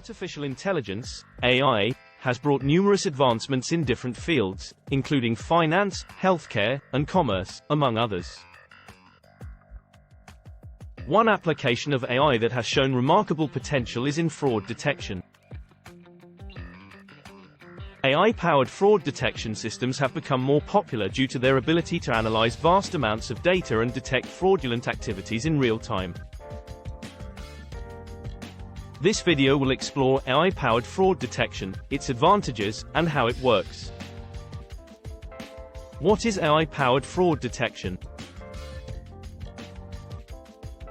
Artificial intelligence, AI, has brought numerous advancements in different fields, including finance, healthcare, and commerce, among others. One application of AI that has shown remarkable potential is in fraud detection. AI-powered fraud detection systems have become more popular due to their ability to analyze vast amounts of data and detect fraudulent activities in real time. This video will explore AI-powered fraud detection, its advantages, and how it works. What is AI-powered fraud detection?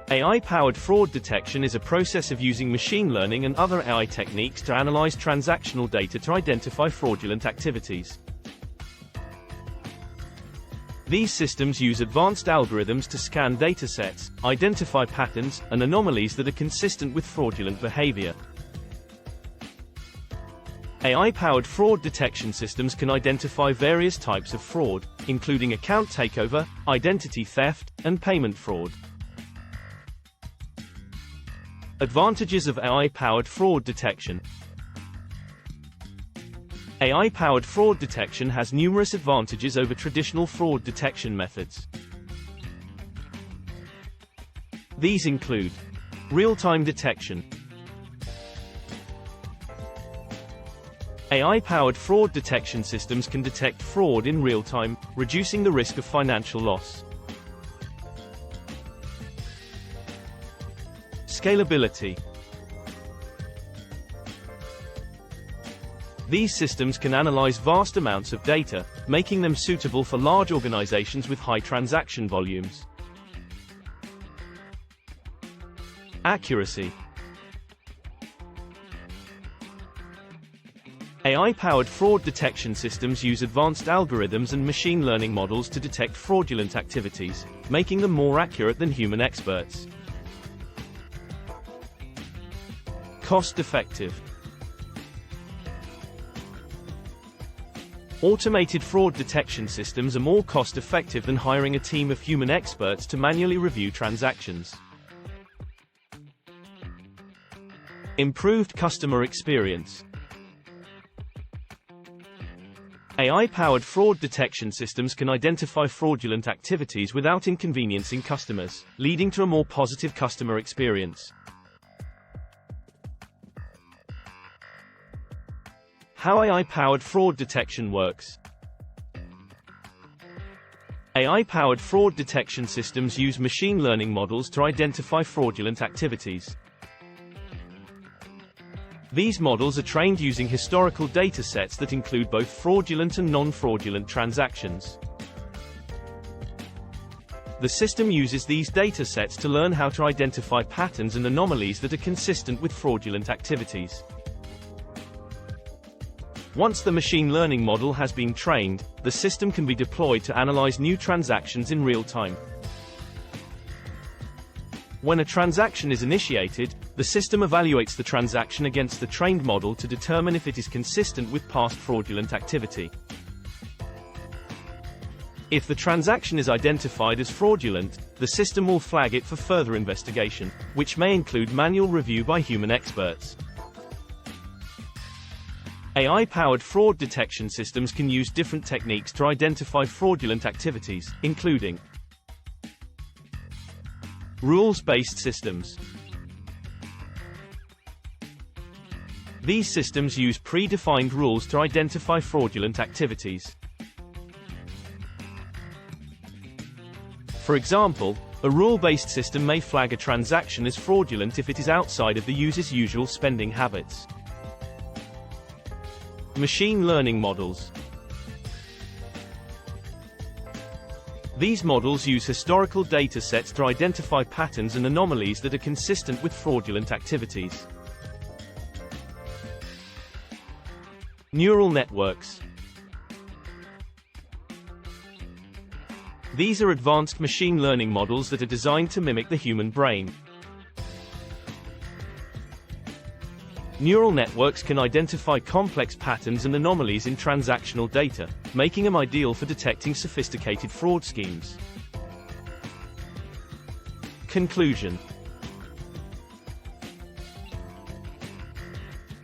AI-powered fraud detection is a process of using machine learning and other AI techniques to analyze transactional data to identify fraudulent activities. These systems use advanced algorithms to scan datasets, identify patterns, and anomalies that are consistent with fraudulent behavior. AI-powered fraud detection systems can identify various types of fraud, including account takeover, identity theft, and payment fraud. Advantages of AI-powered fraud detection. AI-powered fraud detection has numerous advantages over traditional fraud detection methods. These include real-time detection. AI-powered fraud detection systems can detect fraud in real time, reducing the risk of financial loss. Scalability. These systems can analyze vast amounts of data, making them suitable for large organizations with high transaction volumes. Accuracy. AI-powered fraud detection systems use advanced algorithms and machine learning models to detect fraudulent activities, making them more accurate than human experts. Cost-effective. Automated fraud detection systems are more cost-effective than hiring a team of human experts to manually review transactions. Improved customer experience. AI-powered fraud detection systems can identify fraudulent activities without inconveniencing customers, leading to a more positive customer experience. How AI-powered fraud detection works. AI-powered fraud detection systems use machine learning models to identify fraudulent activities. These models are trained using historical data sets that include both fraudulent and non-fraudulent transactions. The system uses these data sets to learn how to identify patterns and anomalies that are consistent with fraudulent activities. Once the machine learning model has been trained, the system can be deployed to analyze new transactions in real time. When a transaction is initiated, the system evaluates the transaction against the trained model to determine if it is consistent with past fraudulent activity. If the transaction is identified as fraudulent, the system will flag it for further investigation, which may include manual review by human experts. AI-powered fraud detection systems can use different techniques to identify fraudulent activities, including rules-based systems. These systems use predefined rules to identify fraudulent activities. For example, a rule-based system may flag a transaction as fraudulent if it is outside of the user's usual spending habits. Machine learning models. These models use historical data sets to identify patterns and anomalies that are consistent with fraudulent activities. Neural networks. These are advanced machine learning models that are designed to mimic the human brain. Neural networks can identify complex patterns and anomalies in transactional data, making them ideal for detecting sophisticated fraud schemes. Conclusion.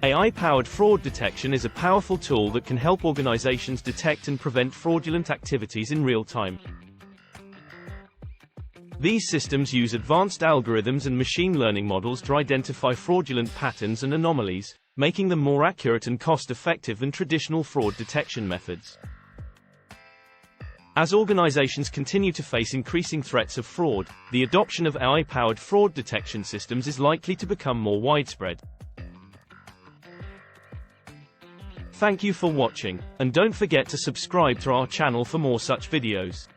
AI-powered fraud detection is a powerful tool that can help organizations detect and prevent fraudulent activities in real time. These systems use advanced algorithms and machine learning models to identify fraudulent patterns and anomalies, making them more accurate and cost-effective than traditional fraud detection methods. As organizations continue to face increasing threats of fraud, the adoption of AI-powered fraud detection systems is likely to become more widespread. Thank you for watching, and don't forget to subscribe to our channel for more such videos.